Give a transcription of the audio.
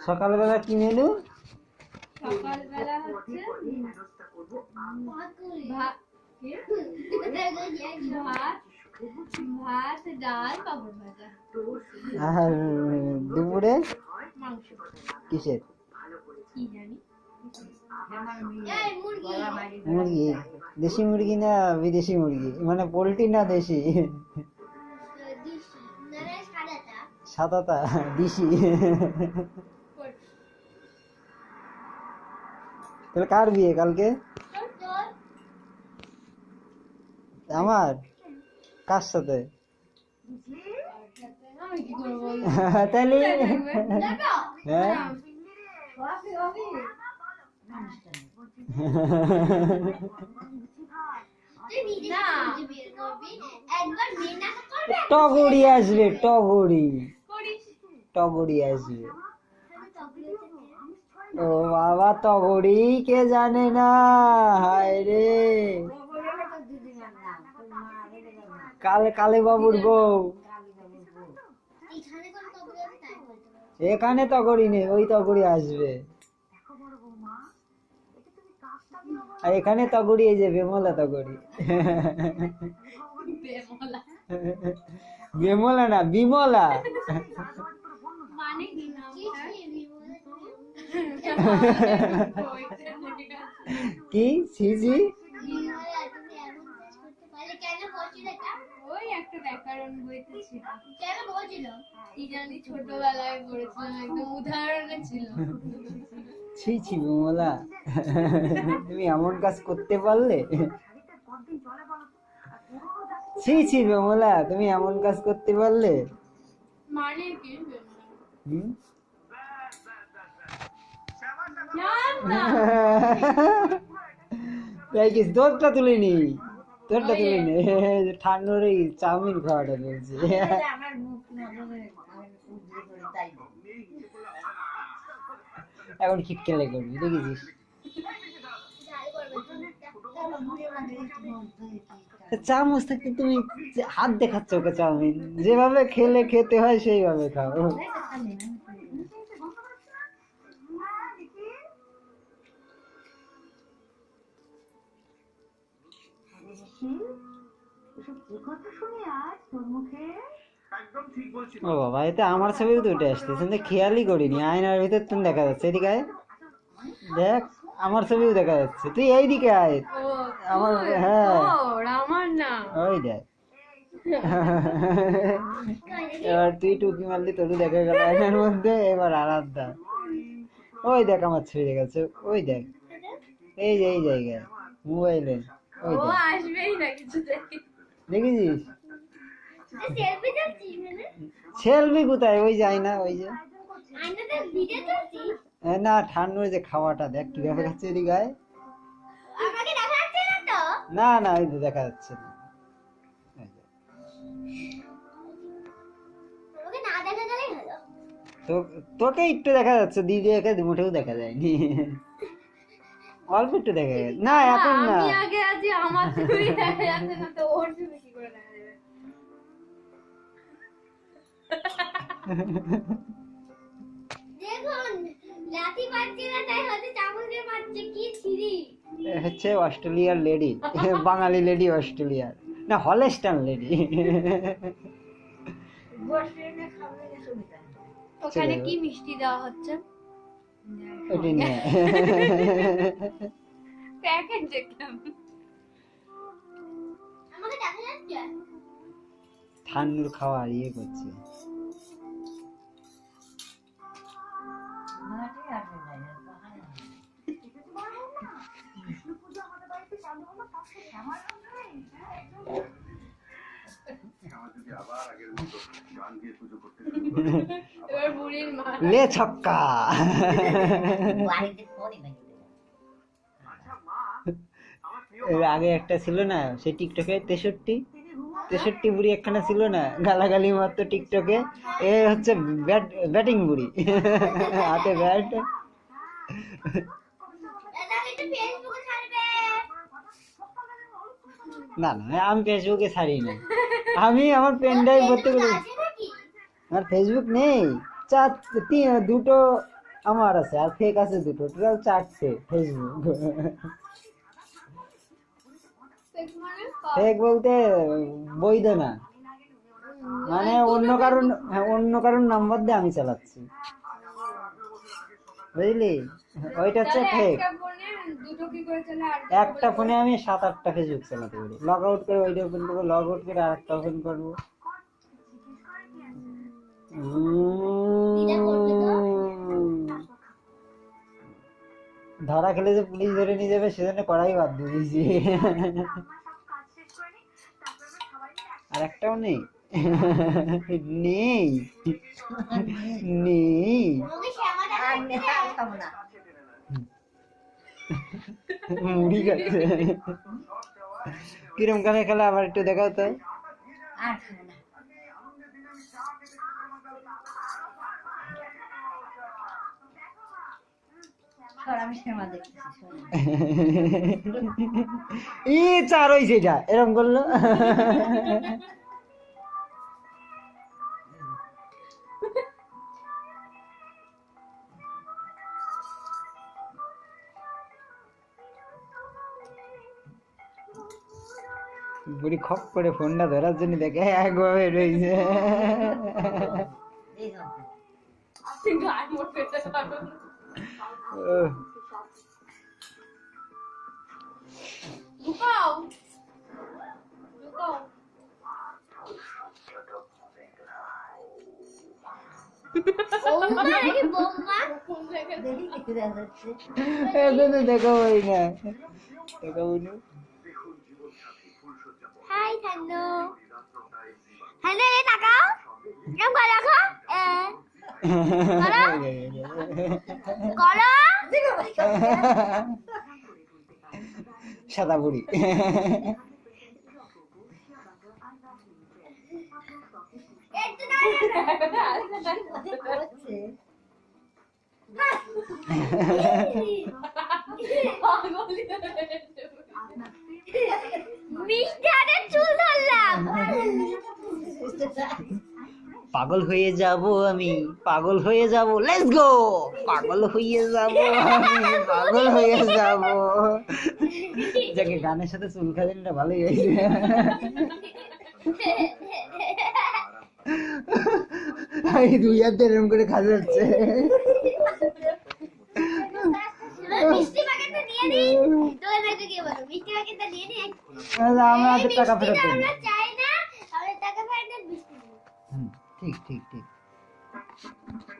সকালবেলা কি মেনু? সকালবেলা হচ্ছে ভাত ডাল পাপড় ভাজা। আর দুপুরে মাংস কিসের? কি জানি মুরগি? দেশি মুরগি না বিদেশি মুরগি? মানে পোল্ট্রি না দেশি? সাদাটা দেশি। তাহলে কার বিয়ে কালকে? আমার? কার সাথে? তাহলে হ্যাঁ টগরি আসবে, টগরি টগরি আসবে। ও বাবা, টগরি কে জানে না? হায় রে, কালে বাবুর বউ। এখানে তগরি নেই, ওই তগরি আসবে। আর এখানে তগরি, এই যে বেমলা তগরি। বেমলা না, বিমলা। কি সিজি? ওই একটা ব্যাকরণ বইতে ছিল। কেন বলছিল? কি জানি ছোটবেলায় পড়েছিলাম, একদম উদাহরণে ছিল। ছি ছি বিমলা, তুমি এমন কাজ করতে পারলে? ছি ছি বিমলা, তুমি এমন কাজ করতে পারলে? মানে কি? তাই কি তোরটা তুলিনি? তোরটা তুলিনি, ঠান্ডার এই চাউমিন খাওয়াটা বলছি। এখন খিটকেলে করবি, দেখেছিস? চামচ থাকতে তুমি হাত দেখাচ্ছ ওকে চাউমিন। যেভাবে খেতে হয় সেইভাবে খাও। ও বাবা, এতে আমার ছবিও তো উঠে আসতেছে, খেয়ালই করিনি। আয়নার ভিতর তুমি দেখা যাচ্ছে, এদিকে আয় দেখ, আমার ছবিও দেখা যাচ্ছে। তুই এইদিকে আয়। আমার হ্যাঁ, আমার না, ওই দেখ। এবার তুই টুকি মারলি, তোরও দেখা গেল আয়নার মধ্যে। এবার আরাধ্যা, ওই দেখ আমার ছবি দেখাচ্ছে, ওই দেখ, এই যে এই জায়গায় মোবাইলে, ওই দেখ। আসবেই না কিছু দেখেছিস? সেলফি কোথায়? ওই যায় না, ওই যে না, ঠান্ডার যে খাওয়াটা দেখ কিভাবে খাচ্ছে, এদিকে আয়। না না, ওই দেখা যাচ্ছে না। তোকে একটু দেখা যাচ্ছে, দিদিকে মোটেও দেখা যায়নি। অল্প একটু দেখা গেছে। না এখন না, আমি আগে আছি, আমার ছবি দেখা যাচ্ছে না তো ওর ছবি কি করে দেখা যাবে? দেখুন, লাঠি মারছে না, তাই হচ্ছে চামচে মারছে। কি ছিরি হচ্ছে অস্ট্রেলিয়ার লেডি, বাঙালি লেডি অস্ট্রেলিয়ার না, হলস্টাইন লেডি। ওখানে কি মিষ্টি দেওয়া হচ্ছে? ওটি নিয়ে প্যাকেট দেখলাম। আমাকে দেখা যাচ্ছে ঠান্ডুর খাওয়া ইয়ে করছে। লে ছক্কা। এর আগে একটা ছিল না, সেই টিকটকে 63 বুড়ি একখানা ছিল না, গালাগালি মারতো টিকটকে। এ হচ্ছে ব্যাটিং বুড়ি, হাতে ব্যাট। না না, আমি ফেসবুকে ছাড়ি না। আমি আমার পেন ড্রাইভ ভর্তি করে, আর ফেসবুক নেই, দুটো আমার আছে, আর ফেক আছে দুটো, টোটাল 4টে ফেসবুক। Fake মানে ফেক বলতে বৈধ না, মানে অন্য কারণ নাম্বার দিয়ে আমি চালাচ্ছি, বুঝলি? ওইটা হচ্ছে তাহলে ফেক। একটা ফোনে দুটো কি করে চলে? আর একটা ফোনে আমি 7-8টা ফেসবুক চালাতে পারি, লগ আউট করে ওইটা ওপেন করবো, লগ আউট করে আরেকটা ওপেন করবো। ধরা খেলে যে পুলিশ ধরে নিয়ে যাবে, সেজন্য করাই বাদ দিয়ে দিয়েছি। আর একটাও নেই, নেই নেই, মুড়ি খাচ্ছে। কিরম কানে খেলা আবার একটু দেখাও তো। ই চার হইছে এটা, এরকম করলো। বুড়ি খপ করে ফোনটা ধরার জন্য দেখে একভাবে রয়েছে। গায়ে মোট পেতে পারবো না। লুকাও লুকাও। দেখাবোই না, দেখাবো না। হাই হ্যালো হ্যালো, এই তাকাও, এরকম করে রাখো, করো সাদা বুড়ি। মিস্টারের চুল ধরলাম। পাগল হয়ে যাব আমি, পাগল হয়ে যাব, লেটস গো, পাগল হয়ে যাব আমি, পাগল হয়ে যাব। যাকে গানের সাথে চুল খাজনটা ভালোই হয়েছে। এই দুই হাত দিয়ে এরকম করে খাজা যাচ্ছে। মিষ্টি প্যাকেটটা নিয়ে নি, তোর মেয়েকে কি বলবো, মিষ্টি প্যাকেটটা নিয়ে নি। আমাদের টাকা ফেরত দিন। আমরা চাই না, আমাদের টাকা ফেরত দিন, মিষ্টি। ঠিক ঠিক ঠিক।